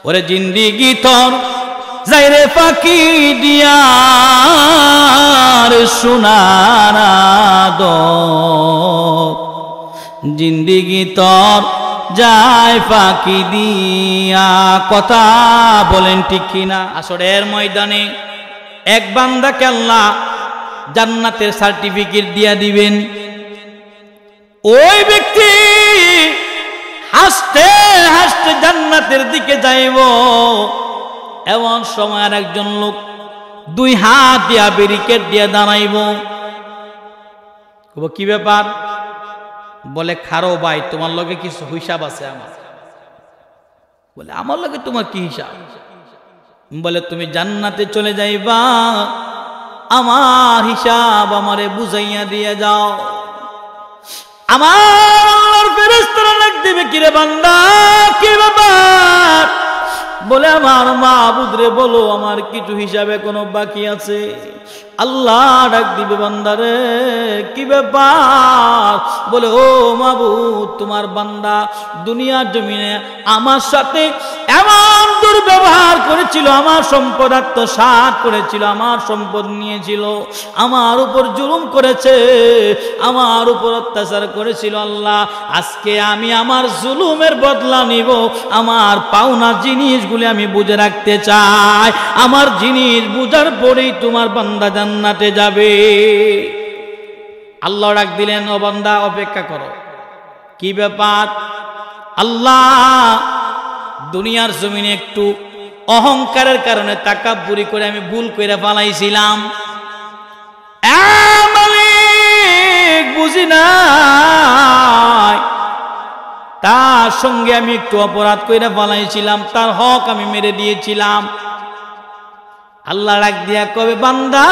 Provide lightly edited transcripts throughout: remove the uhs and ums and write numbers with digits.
ওরে জিন্দিগি তোর যাইরে ফাঁকি দিয়ার সোনার আদর, জিন্দিগি তোর যায় ফাঁকি দিয়া। কথা বলেন ঠিক কিনা? আসরের ময়দানে এক বান্দাকে আল্লাহ জান্নাতের সার্টিফিকেট দিয়া দিবেন। ওই ব্যক্তি হাসতে হাসতে জান্নাতের দিকে যাইব, এমন সময় আর একজন লোক দুই হাত দিয়া ব্যারিকেড দিয়া দাঁড়াইব। কি ব্যাপার? বলে খারো ভাই, তোমার লগে কিছু হিসাব আছে আমার। বলে আমার লগে তোমার কি হিসাব? বলে তুমি জান্নাতে চলে যাইবা, আমার হিসাব আমারে বুঝাইয়া দিয়ে যাও। আমার ফেরেশতারা ডাক দিবে, কিরে বান্দা কি ব্যাপার? বলে আমার মাবুদ রে বলো, আমার কিছু হিসাবে কোনো বাকি আছে। আল্লাহ ডাক দিবে, বান্দারে কি ব্যাপার? বলে ও মাবুদ, তোমার বান্দা দুনিয়ার জমিনে আমার সাথে এমন দুর্ব্যবহার করেছিল, আমার সম্পদ আত্মসাৎ করেছিল, আমার সম্পদ নিয়েছিল, আমার উপর জুলুম করেছে, আমার উপর অত্যাচার করেছিল। আল্লাহ আজকে আমি আমার জুলুমের বদলা নিব, আমার পাওনা জিনিসগুলি আমি বুঝে রাখতে চাই। আমার জিনিস বুঝার পরেই তোমার বান্দা জান্নাতে যাবে। আল্লাহ ডাক দিলেন, ও বান্দা অপেক্ষা করো। কি ব্যাপার? আল্লাহ দুনিয়ার জমিনে একটু অহংকারের কারণে তাকাব্বুরি করে আমি ভুল করে পালাইছিলাম, মালিক বুঝি নাই, তার সঙ্গে আমি একটু অপরাধ করে পালাইছিলাম, তার হক আমি মেরে দিয়েছিলাম। আল্লাহ ডাক দিয়া কবে, বান্দা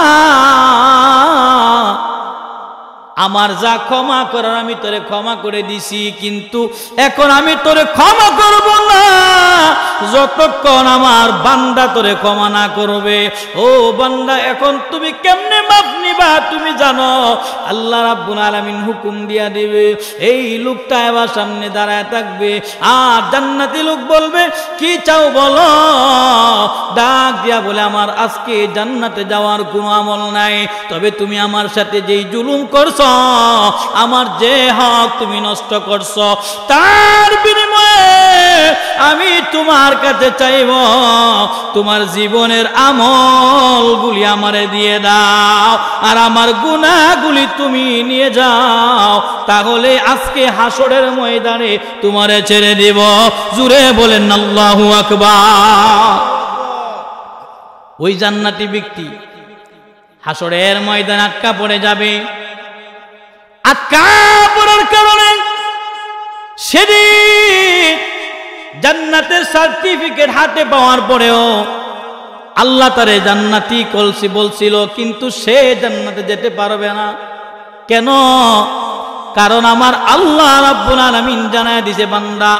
আমার যা ক্ষমা করার আমি তোরে ক্ষমা করে দিছি, কিন্তু এখন আমি তোরে ক্ষমা করব না যতক্ষণ আমার বান্দা তোরে ক্ষমা না করবে। ও বান্দা, এখন তুমি কেমনে মাফ নিবা তুমি জানো? আল্লাহ রাব্বুল আলামিন হুকুম দিয়া দেবে, এই লোকটা এবার সামনে দাঁড়ায় থাকবে, আর জান্নাতি লোক বলবে, কি চাও বলো? ডাক দিয়া বলে, আমার আজকে জান্নাতে যাওয়ার কোনো আমল নাই, তবে তুমি আমার সাথে যেই জুলুম করছো, আমার যে হক তুমি নষ্ট করছো, তার বিনিময়ে আমি তোমার কাছে চাইব তোমার জীবনের আমলগুলি আমারে দিয়ে দাও, আর আমার গুনাহগুলি তুমি নিয়ে যাও, তাহলে আজকে হাসরের ময়দানে তোমারে ছেড়ে দিব। জুরে বলেন আল্লাহু আকবার। ওই জান্নাতি ব্যক্তি হাসরের ময়দানে আটকা পড়ে যাবে। আটকা পড়ার কারণে সেদিন জান্নাতের সার্টিফিকেট হাতে পাওয়ার পরেও আল্লাহ তারে জান্নাতি কলসি বলছিল, কিন্তু সে জান্নাতে যেতে পারবে না। কেন? কারণ আমার আল্লাহ রাব্বুল আলামিন জানায় দিয়েছে, বান্দা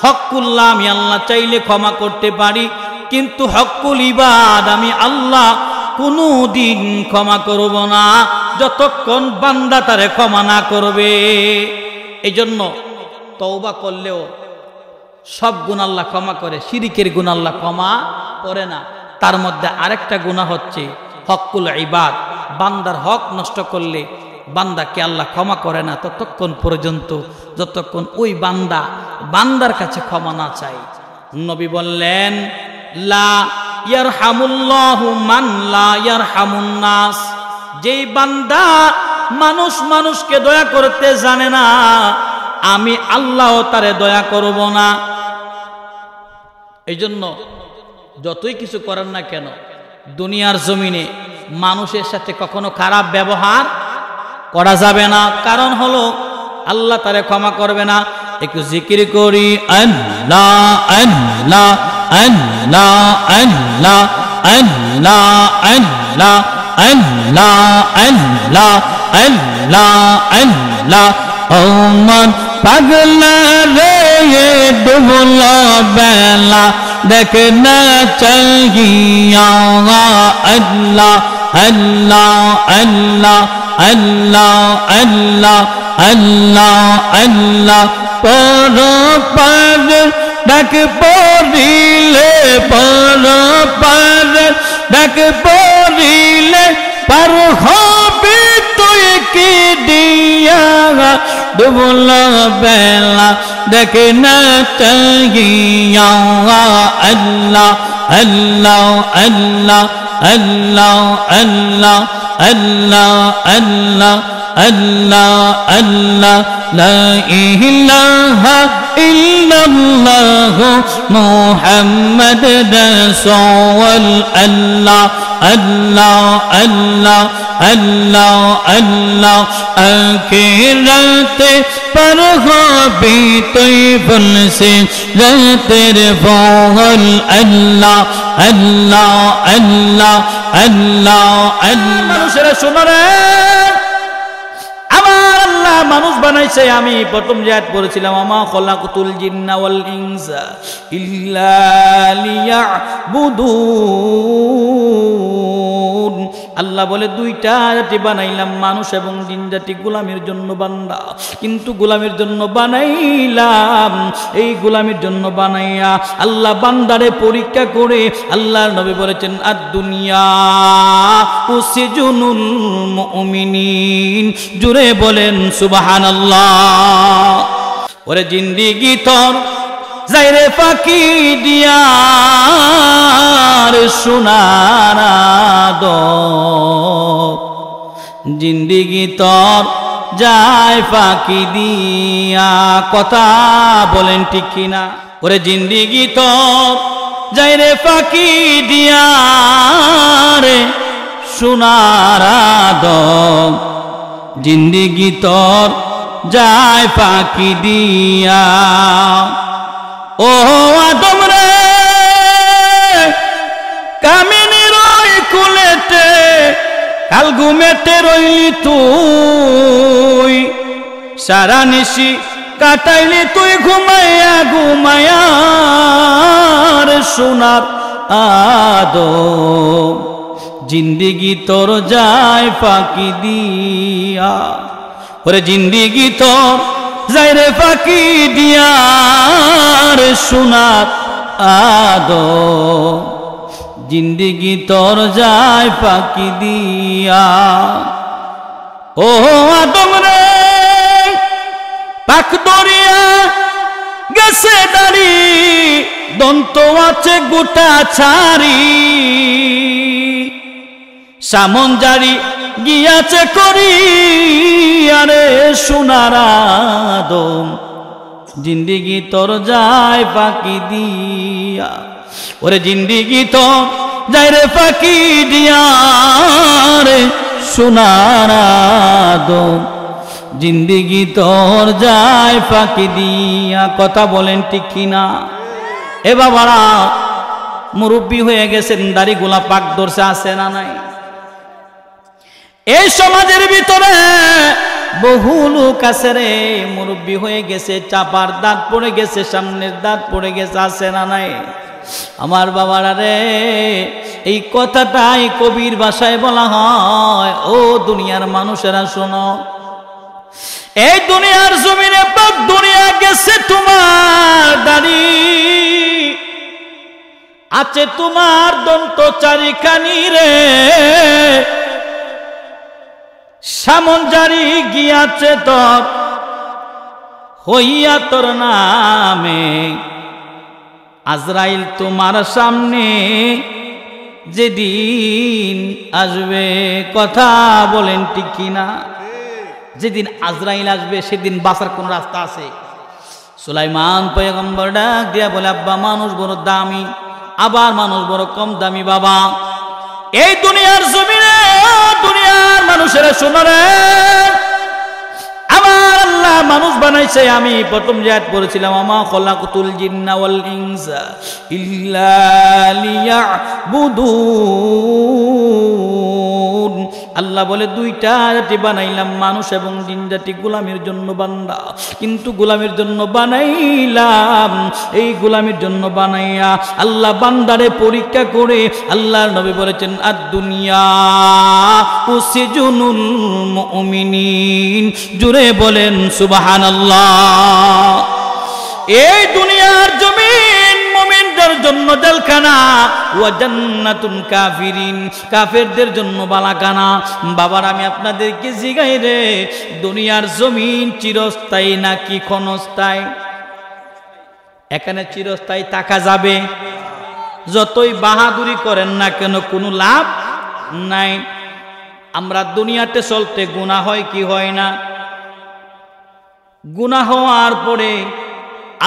হকুল্লাহ আমি আল্লাহ চাইলে ক্ষমা করতে পারি, কিন্তু হকুল ইবাদ আমি আল্লাহ কোনো দিন ক্ষমা করব না যতক্ষণ বান্দা তারে ক্ষমা না করবে। এই জন্য তওবা করলেও সব গুনাহ আল্লাহ ক্ষমা করে, শিরিকের গুনাহ আল্লাহ ক্ষমা করে না। তার মধ্যে আরেকটা গুনাহ হচ্ছে হকুল ইবাদ। বান্দার হক নষ্ট করলে বান্দাকে আল্লাহ ক্ষমা করে না ততক্ষণ পর্যন্ত যতক্ষণ ওই বান্দার কাছে ক্ষমা না চায়। নবী বললেন, লা ইয়ারহামুল্লাহু মান লা ইয়ারহামুন নাস। যেই বান্দা মানুষকে দয়া করতে জানে না, আমি আল্লাহ তারে দয়া করব না। এই জন্য যতই কিছু করেন না কেন, দুনিয়ার জমিনে মানুষের সাথে কখনো খারাপ ব্যবহার করা যাবে না। কারণ হলো আল্লাহ তারে ক্ষমা করবে না। একটু জিকির করি, আল্লাহ আল্লাহ আল্লাহ আল্লাহ আল্লাহ আল্লাহ আল্লাহ আল্লাহ আল্লাহ আল্লাহ। ওমন পাগলা রে ডুবলা বেলা দেখনা চাহিয়া, আল্লাহ আল্লাহ আল্লাহ আল্লাহ আল্লাহ আল্লাহ আল্লাহ। পর পার ডাক পড়িলে ডাক পড়িলে পার হবে তুই কি দিয়া ডুবলা বেলা দেখে না চাহিয়া আল্লাহ আল্লাহ আল্লাহ আল্লাহ আল্লাহ আল্লাহ আল্লাহ আল্লাহ আল্লাহ লা ইলাহা ইল্লাল্লাহ মুহাম্মদ রাসূল আল্লাহ আল্লাহ আল্লাহ আল্লাহ আল্লাহ আখিরাতে पर হবে তুই বলছে রাতের বল আল্লাহ আল্লাহ আল্লাহ আল্লাহ আল্লাহ মানুষেরা শোনো রে আমার আল্লাহ মানুষ বানাইছে আমি প্রথম যে আয়াত পড়েছিলাম আমা খলাকতুল জিন্না ওয়াল ইনসা ইল্লা লিয়াবুদুন আল্লাহ বলে দুইটা জাতি বানাইলাম মানুষ এবং জিন জাতি গোলামের জন্য বান্দা কিন্তু গোলামের জন্য বানাইলাম এই গোলামের জন্য বানাইয়া আল্লাহ বান্দারে পরীক্ষা করে আল্লাহর নবী বলেছেন আদ-দুনিয়া উসিজুনুল মুমিনিন জুড়ে বলেন সুবহানাল্লাহ ওরে জিন্দেগি তোর যাইরে ফাঁকি দিয়ার সোনার জিন্দেগি তোর যায় ফাঁকি দিয়া কথা বলেন ঠিক কিনা ওরে জিন্দেগি তোর যাইরে ফাঁকি দিয়ার সোনার জিন্দেগি তোর যায় ফাঁকি দিয়া ও আদম রে কামিনী রই কুলেতে কাল ঘুমেতে রইলি তুই সারা নিশি কাটাইলি তুই ঘুমাইয়া ঘুমাইয়া রে সোনার আদম জিন্দেগি তোর যায় ফাঁকি দিয়া ওরে জিন্দেগি তোর যাইরে ফাঁকি দিয়ার সোনার আদম জিন্দেগি তোর যায় ফাঁকি দিয়া ও আদম রে পাক দরিয়া গেছে দাড়ি দন্ত আছে গোটা ছাড়ি সামন জারি গিয়াছে করি আরে সোনার আদম জিন্দেগি তোর যায় ফাঁকি দিয়া ওরে জিন্দেগি তোর যায় রে ফাঁকি দিয়া রে সোনার আদম জিন্দেগি তোর যায় ফাঁকি দিয়া কথা বলেন ঠিক কিনা এ বাবারা মুরব্বী হয়ে গেছেন দাড়ি গোলা পাক ধরছে আছে না নাই এই সমাজের ভিতরে বহু লোক আছে রে মুরব্বী হয়ে গেছে চাপার দাঁত পড়ে গেছে সামনের দাঁত পড়ে গেছে আছে না নাই আমার বাবারা রে এই কথাটাই কবির ভাষায় বলা হয় ও দুনিয়ার মানুষেরা শোনো এই দুনিয়ার জমিনে পাক দুনিয়া গেছে তোমার দাড়ি আছে তোমার দন্ত চারিখানি রে সামন জারি গিয়াছে তোর হইয়া তোর নামে আজরাইল তোমার সামনে যেদিন আসবে কথা বলেন ঠিক কিনা যেদিন আজরাইল আসবে সেদিন বাঁচার কোন রাস্তা আছে সুলাইমান পয়গম্বর ডাক দিয়া বলে আব্বা মানুষ বড় দামি আবার মানুষ বড় কম দামি বাবা এই দুনিয়ার জমিনে দুনিয়ার মানুষেরা শোনো রে আমার আল্লাহ মানুষ বানাইছে আমি প্রথম যে আয়াত পড়েছিলাম আমা খলাকতুল জিন্না ওয়াল ইনসা ইল্লা লিয়াবুদুন আল্লাহ বলে দুইটা জাতি বানাইলাম মানুষ এবং জিন জাতি গোলামের জন্য বান্দা কিন্তু গোলামের জন্য বানাইলাম এই গোলামের জন্য বানাইয়া আল্লাহ বান্দারে পরীক্ষা করে আল্লাহর নবী বলেছেন আদ-দুনিয়া উসিজুনুল মুমিনিন জুড়ে বলেন সুবহানাল্লাহ এই দুনিয়ার জমিন মুমিনদের মুমিনদের জন্য জেলখানা, ওয়া জান্নাতুন কাফিরিন, কাফেরদের জন্য বালাখানা। বাবার আমি আপনাদেরকে জিগাই রে, দুনিয়ার জমিন চিরস্থায়ী নাকি ক্ষণস্থায়ী? এখানে চিরস্থায়ী থাকা যাবে? যতই বাহাদুরি করেন না কেন কোনো লাভ নাই। আমরা দুনিয়াতে চলতে গুনাহ হয় কি হয় না? গুনাহ হওয়ার পরে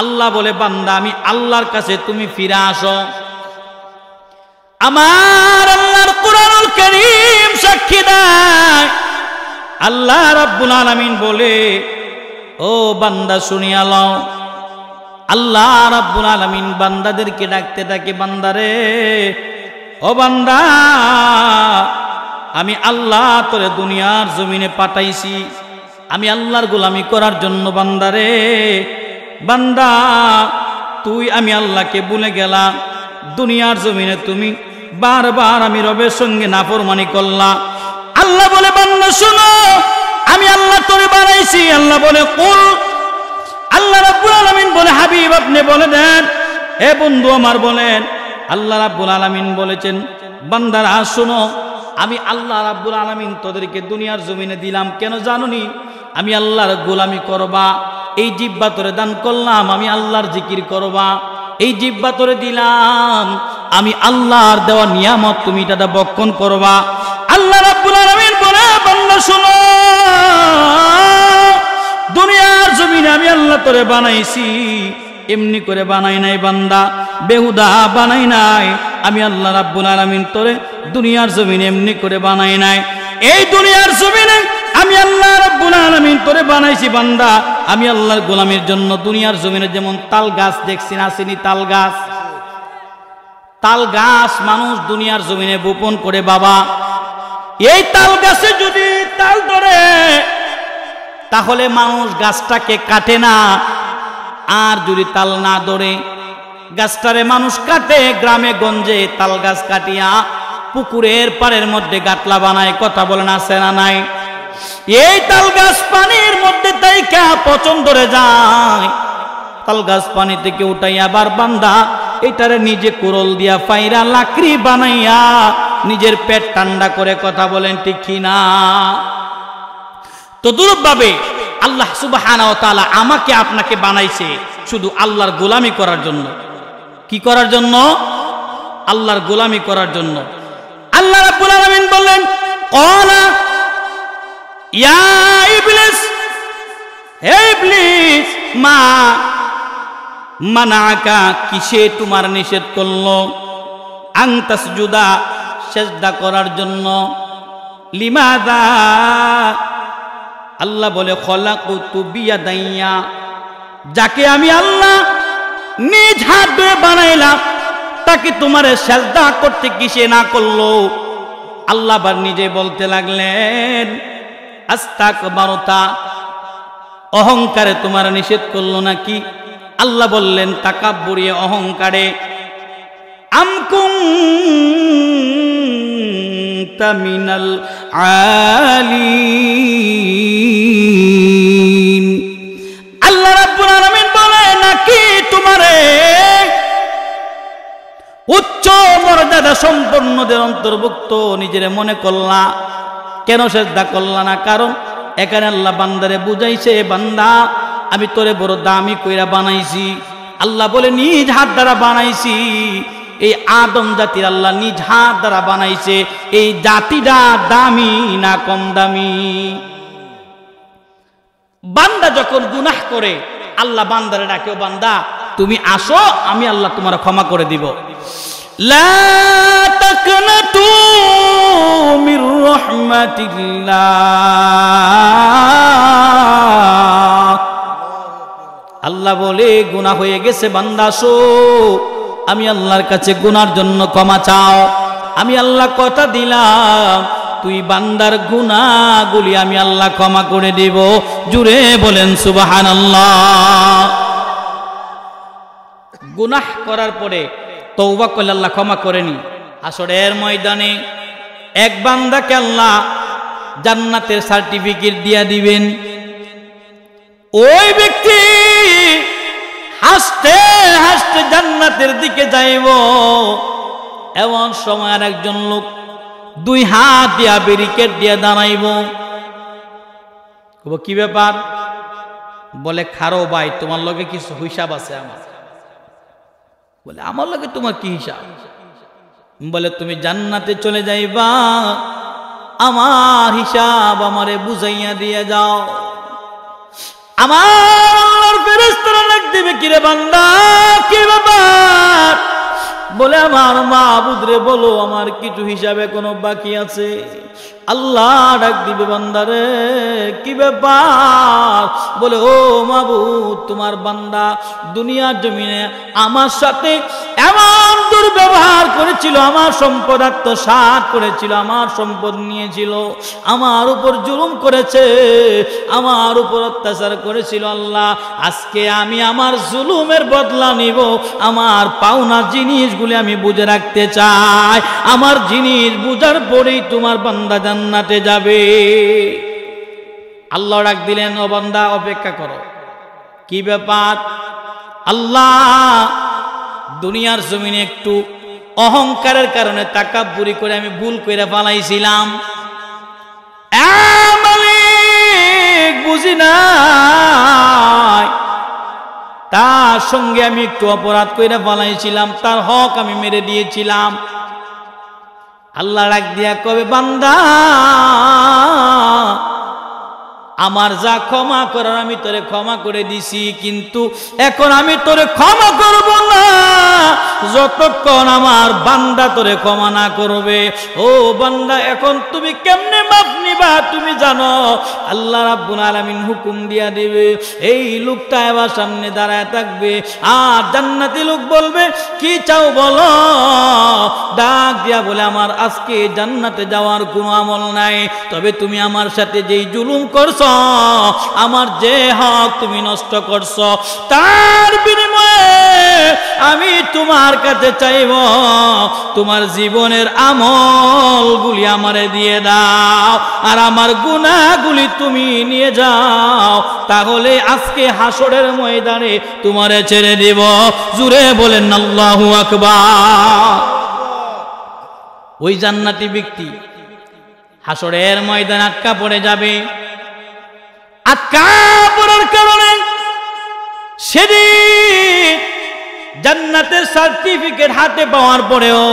আল্লাহ বলে, বান্দা আমি আল্লাহর কাছে তুমি ফিরে আসো। আমার আল্লাহর কুরআনুল কারীম সাক্ষী দেয়, আল্লাহ রাব্বুল আলামিন বলে, ও বান্দা শুনিয়া লও, আল্লাহ রাব্বুল আলামিন বান্দাদেরকে ডাকতে ডাকে, বান্দারে ও বান্দা, আমি আল্লাহ তোরে দুনিয়ার জমিনে পাঠাইছি আমি আল্লাহর গোলামি করার জন্য। বান্দারে, বান্দা তুই আমি আল্লাহকে ভুলে গেলা, দুনিয়ার জমিনে তুমি বারবার আমি রবের সঙ্গে নাফরমানি করলা। আল্লাহ বলে, বান্দা শোনো, আমি আল্লাহ তোরে বানাইছি। আল্লাহ বলে, কুল, আল্লাহ রাব্বুল আলামিন বলে, হাবিব আপনি বলে দেন, হে বন্ধু আমার বলেন, আল্লাহ রাব্বুল আলামিন বলেছেন, বান্দারা শোনো, আমি আল্লাহ রাব্বুল আলামিন তোদেরকে দুনিয়ার জমিনে দিলাম কেন জানোনি? আমি আল্লাহর গোলামি করবা। এই জিহ্বা তোরে দান করলাম, আমি আল্লাহর জিকির করবা। এই জিহ্বা তোরে দিলাম, আমি আল্লাহর দেওয়া নিয়ামত তুমি এটা বক্ষণ করবা। আল্লাহ রাব্বুল আলামিন বলে, বান্দা শোনো, দুনিয়ার জমিনে আমি আল্লাহ তোরে বানাইছি, এমনি করে বানাই নাই বান্দা, বেহুদা বানাই নাই। আমি আল্লাহ রাব্বুল আলামিন তোরে দুনিয়ার জমিনে এমনি করে বানাই নাই। এই দুনিয়ার জমিনে আমি আল্লাহ রাব্বুল আলামিন তোরে বানাইছি বান্দা, আমি আল্লাহর গোলামের জন্য। দুনিয়ার জমিনে যেমন তাল গাছ দেখছেন, আসেনি তাল গাছ? তাল গাছ মানুষ দুনিয়ার জমিনে বপন করে বাবা। এই তাল গাছে যদি তাল ধরে তাহলে মানুষ গাছটাকে কাটে না, আর যদি তাল না ধরে গাছটারে মানুষ কাটে। গ্রামে গঞ্জে তাল গাছ কাটিয়া পুকুরের পাড়ের মধ্যে গাটলা বানায়, কথা বলেন আছে না নাই? এই তাল গাছ পানির মধ্যে তাইকা পচন ধরে যায়, তাল গাছ পানি থেকে উঠাইয়া আবার বান্দা এটারে নিজে কুরল দিয়া ফাইরা লাকড়ি বানাইয়া নিজের পেট ঠান্ডা করে, কথা বলেন ঠিক কিনা? তো দুরূহভাবে আল্লাহ সুবহানাহু ওয়া তাআলা আমাকে আপনাকে বানাইছে শুধু আল্লাহর গোলামি করার জন্য। কি করার জন্য? আল্লাহর গোলামি করার জন্য। আল্লাহ রাব্বুল আলামিন বললেন, ক্বালা ইয়া ইবলিস, হে ইবলিস, মা মানাকা, কিসে তোমার নিষেধ করলো? আন তাসজুদা, সিজদা করার জন্য। লিমাযা, আল্লাহ বলে, খলাকতু বিয়াদাইয়া, যাকে আমি আল্লাহ নিজ হাত দিয়ে বানাইলাম তাকে তোমার সিজদা করতে কিসে না করলো? আল্লাহ বার নিজে বলতে লাগলেন, আস্তাকবারতা, অহংকারে তোমার নিষেধ করলো নাকি? আল্লাহ বললেন, তাকাব্বুরিয়ে, অহংকারে। আম কুনতা মিনাল আলিন, আল্লাহ রাব্বুল আলামিন বলে, নাকি তোমারে উচ্চ মর্যাদা সম্পন্নদের অন্তর্ভুক্ত নিজেরে মনে করলা? কেন সিজদা করলা না? কারণ এখানে আল্লাহ বান্দারে বুঝাইছে, বান্দা আমি তোরে বড় দামি কইরা বানাইছি। আল্লাহ বলে, নিজ হাত দ্বারা বানাইছি। এই আদম জাতির আল্লাহ নিজ হাত দ্বারা বানাইছে। এই জাতিটা দামি না কম দামি? বান্দা যখন গুনাহ করে আল্লাহ বান্দারে ডাকে, বান্দা তুমি আসো, আমি আল্লাহ তোমার ক্ষমা করে দিব। লা তাকনাতু মির রাহমাতিল্লাহ, আল্লাহ বলে, গুনাহ হয়ে গেছে বান্দা, আসো, আমি আল্লাহর কাছে গুনার জন্য ক্ষমা চাও। আমি আল্লাহ কথা দিলাম, তুই বান্দার গুনাহগুলি আমি আল্লাহ ক্ষমা করে দেব। জুড়ে বলেন সুবহানাল্লাহ। গুনাহ করার পরে তওবা করলে আল্লাহ ক্ষমা করেনি। হাসরের ময়দানে এক বান্দাকে আল্লাহ জান্নাতের সার্টিফিকেট দিয়া দিবেন। ওই ব্যক্তি হাসতে হাসতে জান্নাতের দিকে যাইব, এমন সময় আর একজন লোক দুই হাত দিয়া ব্যারিকেড দিয়ে দাঁড়াইব। কি ব্যাপার? বলে খারো ভাই, তোমার লগে কিছু হিসাব আছে আমার। বলে আমার লগে তোমার কি হিসাব? বলে তুমি জান্নাতে চলে যাইবা, আমার হিসাব আমারে বুঝাইয়া দিয়ে যাও। আমার ফেরেশতারা ডাক দিবে, কিরে বান্দা কি ব্যাপার? বলে আমার মাবুদ রে বলো, আমার কিছু হিসাবে কোনো বাকি আছে। আল্লাহ ডাক দিবে, বান্দারে কি ব্যাপার? বলে ও মাবুদ, তোমার বান্দা দুনিয়ার জমিনে আমার সাথে এমন দুর্ব্যবহার করেছিল, আমার সম্পদ আত্মসাৎ করেছিল, আমার সম্পদ নিয়েছিল, আমার উপর জুলুম করেছে, আমার উপর অত্যাচার করেছিল। আল্লাহ আজকে আমি আমার জুলুমের বদলা নিব, আমার পাওনা জিনিসগুলি আমি বুঝে রাখতে চাই। আমার জিনিস বুঝার পরেই তোমার বান্দা জান্নাতে যাবে। আল্লাহ ডাক দিলেন, ও বান্দা অপেক্ষা করো। কি ব্যাপার? আল্লাহ দুনিয়ার জমিনে একটু অহংকারের কারণে তাকাব্বুরি করে আমি ভুল করে পালাইছিলাম, মালিক বুঝি নাই, তার সঙ্গে আমি একটু অপরাধ করে পালাইছিলাম, তার হক আমি মেরে দিয়েছিলাম। আল্লাহ ডাক দিয়া কবে, বান্দা আমার যা ক্ষমা করার আমি তোরে ক্ষমা করে দিছি, কিন্তু এখন আমি তোরে ক্ষমা করব না যতক্ষণ আমার বান্দা তোরে ক্ষমা না করবে। ও বান্দা, এখন তুমি কেমনে মাপ নিবা? তুমি জানো আল্লাহ রাব্বুল আলামিন হুকুম দিয়া দিবে, এই লোকটা এবার সামনে দাঁড়ায় থাকবে, আর জান্নাতি লোক বলবে কি চাও বলো। ডাক দিয়া বলে, আমার আজকে জান্নাতে যাওয়ার কোনো আমল নাই, তবে তুমি আমার সাথে যেই জুলুম করছো, আমার যে হক তুমি নষ্ট করছো, তার বিনিময়ে আমি তোমার কাছে চাইব তোমার জীবনের আমলগুলি আমারে দিয়ে দাও, আর আমার গুনাহগুলি তুমি নিয়ে যাও, তাহলে আজকে হাসরের ময়দানে তোমারে ছেড়ে দেব। জুরে বলেন আল্লাহু আকবার। ওই জান্নাতি ব্যক্তি হাসরের ময়দানে আটকা পড়ে যাবে। আটকা পড়ার কারণে সেদিন জান্নাতের সার্টিফিকেট হাতে পাওয়ার পরেও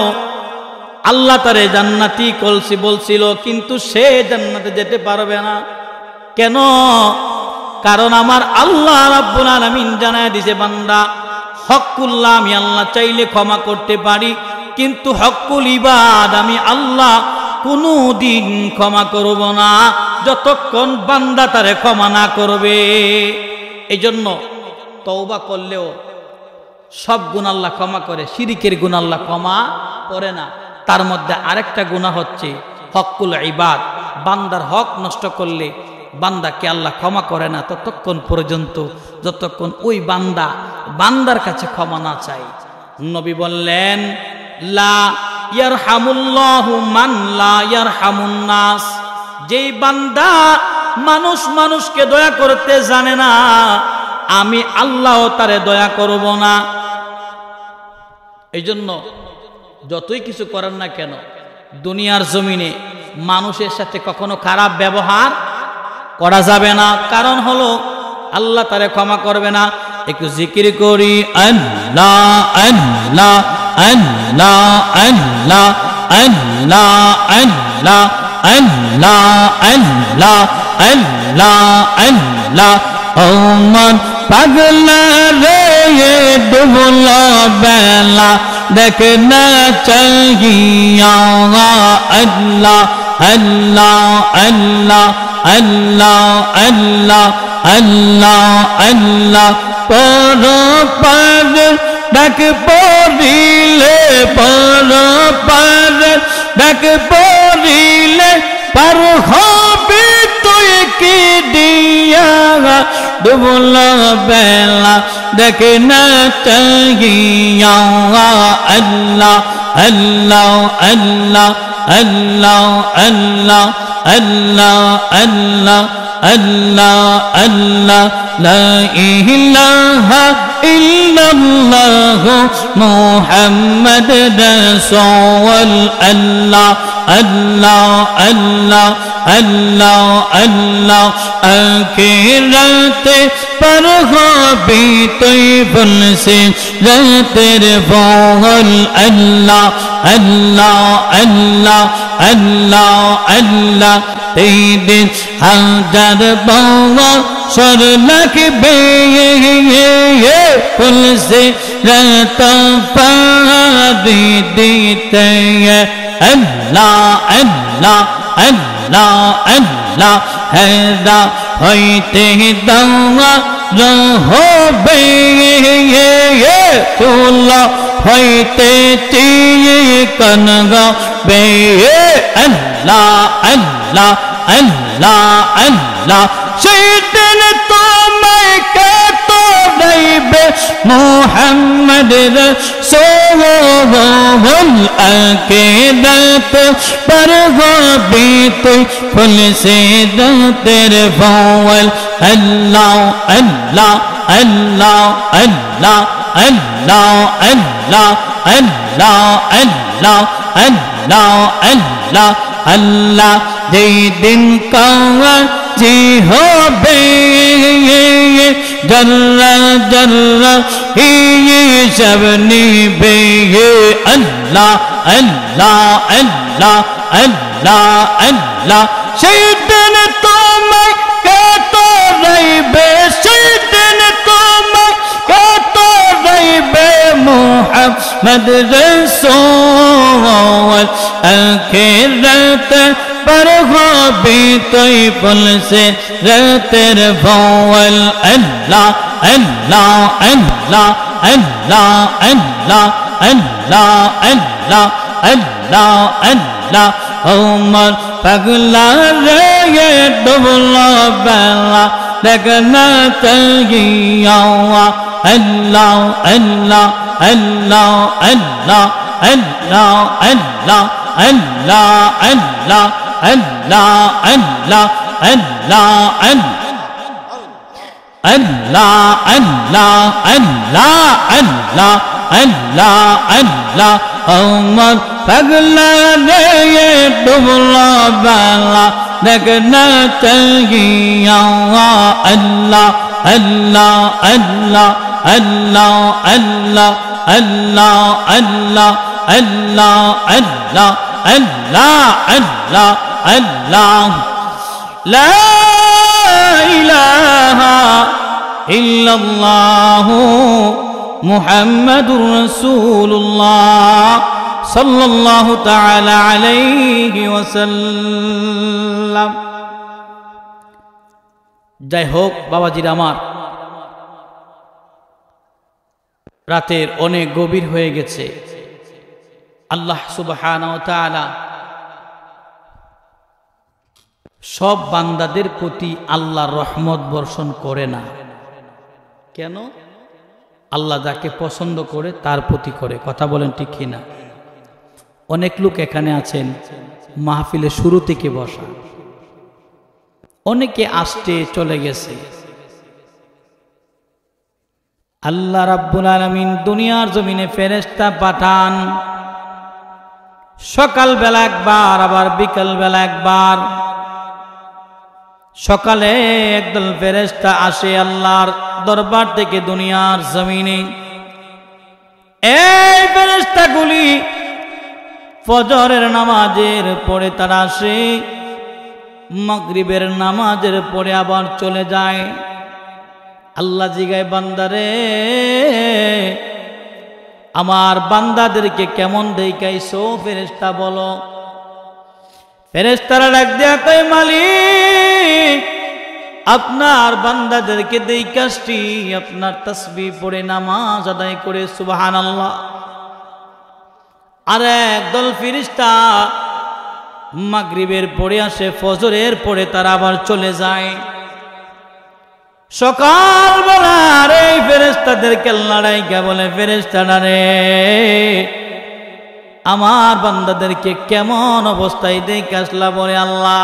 আল্লাহ তারে জান্নাতি কলসি বলছিল, কিন্তু সে জান্নাতে যেতে পারবে না। কেন? কারণ আমার আল্লাহ রাব্বুল আলামিন জানায় দিয়েছে, বান্দা হকুল্লাহ আমি আল্লাহ চাইলে ক্ষমা করতে পারি, কিন্তু হকুল ইবাদ আমি আল্লাহ কোনো দিন ক্ষমা করব না যতক্ষণ বান্দা তারে ক্ষমা না করবে। এই জন্য তওবা করলেও সব গুনাহ আল্লাহ ক্ষমা করে, শিরিকের গুনাহ আল্লাহ ক্ষমা করে না। তার মধ্যে আরেকটা গুনাহ হচ্ছে হকুল ইবাদ, বান্দার হক নষ্ট করলে বান্দাকে আল্লাহ ক্ষমা করে না ততক্ষণ পর্যন্ত যতক্ষণ ওই বান্দার কাছে ক্ষমা না চাই। নবী বললেন, লা ইয়ারহামুল্লাহু মান লা ইয়ারহামুন নাস, যেই বান্দা মানুষকে দয়া করতে জানে না, আমি আল্লাহ তারে দয়া করব না। এই জন্য যতই কিছু করেন না কেন, দুনিয়ার জমিনে মানুষের সাথে কখনো খারাপ ব্যবহার করা যাবে না। কারণ হলো আল্লাহ তারে ক্ষমা করবে না। একটু জিকির করি, আল্লাহ আল্লাহ আল্লাহ আল্লাহ আল্লাহ আল্লাহ আল্লাহ আল্লাহ আল্লাহ আল্লাহ। ও মন পাগলা রে ডুবলা বেলা দেখনা চাহিয়া, আল্লাহ আল্লাহ আল্লাহ আল্লাহ আল্লাহ আল্লাহ আল্লাহ। পর পার ডাক পড়িলে, পর পার ডাক পড়িলে পার হবে তুই কি দিয়া, ডুবলা বেলা দেখে না চাহিয়া, আল্লাহ আল্লাহ আল্লাহ আল্লাহ আল্লাহ আল্লাহ আল্লাহ আল্লাহ আল্লাহ লা ইলাহা ইল্লাল্লাহ মুহাম্মদ রাসূল আল্লাহ আল্লাহ আল্লাহ আল্লাহ আল্লাহ আখিরাতে पर हो भी तुई बुल से तेरे बोल अल्लाह अल्लाह अल्लाह अल्लाह अल्लाह तेरे हजार बाबा सर लख बे पुल से रहता पादी देते अल्लाह अल्लाह अल्लाह अल्लाह हैदा होते दवा रहो बे तुल्ला होते तीये कनगा बे अल्लाह अल्लाह अल्लाह अल्लाह शैतान तो मैं कहतो नहीं बे मोहम्मद रसूल अकीदत पर हो भी तू फुल से तेरे फौल अल्लाह अल्लाह अल्लाह अल्लाह अल्लाह अल्लाह अल्लाह अल्लाह अल्लाह अल्लाह अल्लाह दे दिन का जी हो बे जर्रा जर्रा ही सब निभे अल्लाह अल्लाह अल्लाह अल्लाह अल्लाह शैतान तो मैं कहतो नहीं बे शैतान तो मैं कहतो नहीं बे मोहम्मद रसूल आखिरत पर हो भी तुई पुल से तेरे बोल अल्लाह अल्लाह अल्लाह अल्लाह अल्लाह अल्लाह अल्लाह अल्लाह अल्लाह उमर पगला रे ये डुबला बेला लगना चाहिए अल्लाह अल्लाह अल्लाह अल्लाह अल्लाह अल्लाह अल्लाह अल्लाह अल्लाह अल्लाह अल्लाह अल्लाह अल्लाह अल्लाह अल्लाह अल्लाह अल्लाह उमर पगला रे ये डुबला बाला लगना चाहिए अल्लाह अल्लाह अल्लाह अल्लाह अल्लाह अल्लाह अल्लाह अल्लाह अल्लाह अल्लाह अल्लाह अल्लाह ला इलाहा इल्लल्लाह मुहम्मदुर रसूलुल्लाह सल्लल्लाहु ताला अलैहि वसल्लम। जय होक बाबाजीर आमार रातेर अनेक गभीर हये गेছে আল্লাহ সুবহানাহু ওয়া তাআলা সব বান্দাদের প্রতি আল্লাহর রহমত বর্ষণ করে না। কেন? আল্লাহ যাকে পছন্দ করে তার প্রতি করে। কথা বলেন ঠিক কি না? অনেক লোক এখানে আছেন মাহফিলে শুরু থেকে বসা, অনেকে আসতে চলে গেছে। আল্লাহ রাব্বুল আলামিন দুনিয়ার জমিনে ফেরেশতা পাঠান, সকাল বেলা একবার আবার বিকাল বেলা একবার। সকালে একদল ফেরেশতা আসে আল্লাহর দরবার থেকে দুনিয়ার জমিনে। এই ফেরেশতাগুলি ফজরের নামাজের পরে তারা আসে, মাগরিবের নামাজের পরে আবার চলে যায়। আল্লাহ জিগায়, বান্দারে আমার বান্দাদেরকে কেমন দেখাইছো? ফেরেশতা বলো। ফেরেশতারা ডাক দেয়া কয়, মালিক আপনার বান্দাদেরকে দেখাচ্ছি আপনার তাসবিহ পড়ে নামাজ আদায় করে সুবহানাল্লাহ। আর একদল ফেরেশতা মাগরিবের পরে আসে, ফজরের পরে তারা আবার চলে যায়। সকালবেলা রে ফেরেশতাদেরকে লড়াইকা বলে, ফেরেশতারা রে আমার বান্দাদেরকে কেমন অবস্থায় দেখে আসলা? বলে, আল্লাহ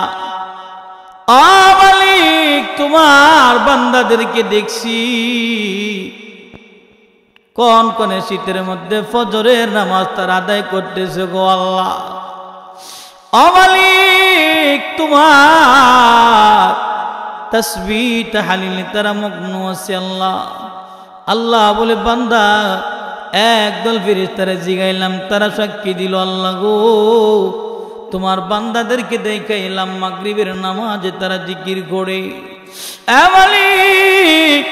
মালিক তোমার বান্দাদেরকে দেখছি কোন কোন শীতের মধ্যে ফজরের নামাজ তারা আদায় করতেছে গো আল্লাহ। ও মালিক, তোমার তাসবিহ তাহলিল তারা মগ্ন আছে আল্লাহ। আল্লাহ বলে বান্দা একদল ফেরেশতারে জিগাইলাম, তারা সাক্ষী দিল আল্লাহ গো তোমার বান্দাদেরকে দেখাইলাম মাগরিবের নামাজে তারা জিকির করে। এ মালিক,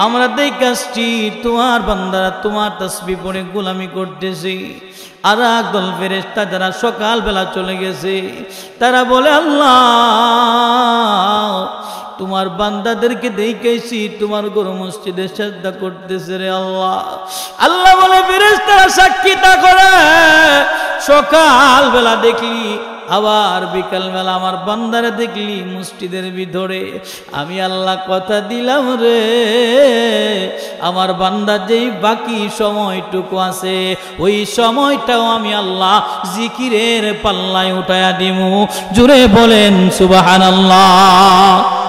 আমরা দেখাচ্ছি তোমার বান্দারা তোমার তাসবিহ পড়ে গোলামি করতেছে। আর একদল ফেরেশতা যারা সকালবেলা চলে গেছে তারা বলে আল্লাহ তোমার বান্দাদেরকে দেখাইছি তোমার গরু মসজিদে সিজদা করতেছে রে আল্লাহ। আল্লাহ বলে ফেরেশতারা সাক্ষী তা করে সকালবেলা দেখলি আবার বিকালবেলা আমার বান্দারে দেখলি মসজিদের ভিতরে। আমি আল্লাহ কথা দিলাম রে আমার বান্দা যেই বাকি সময়টুকু আছে ওই সময়টাও আমি আল্লাহ জিকিরের পাল্লায় উঠায়া দিমু। জুড়ে বলেন সুবহানাল্লাহ।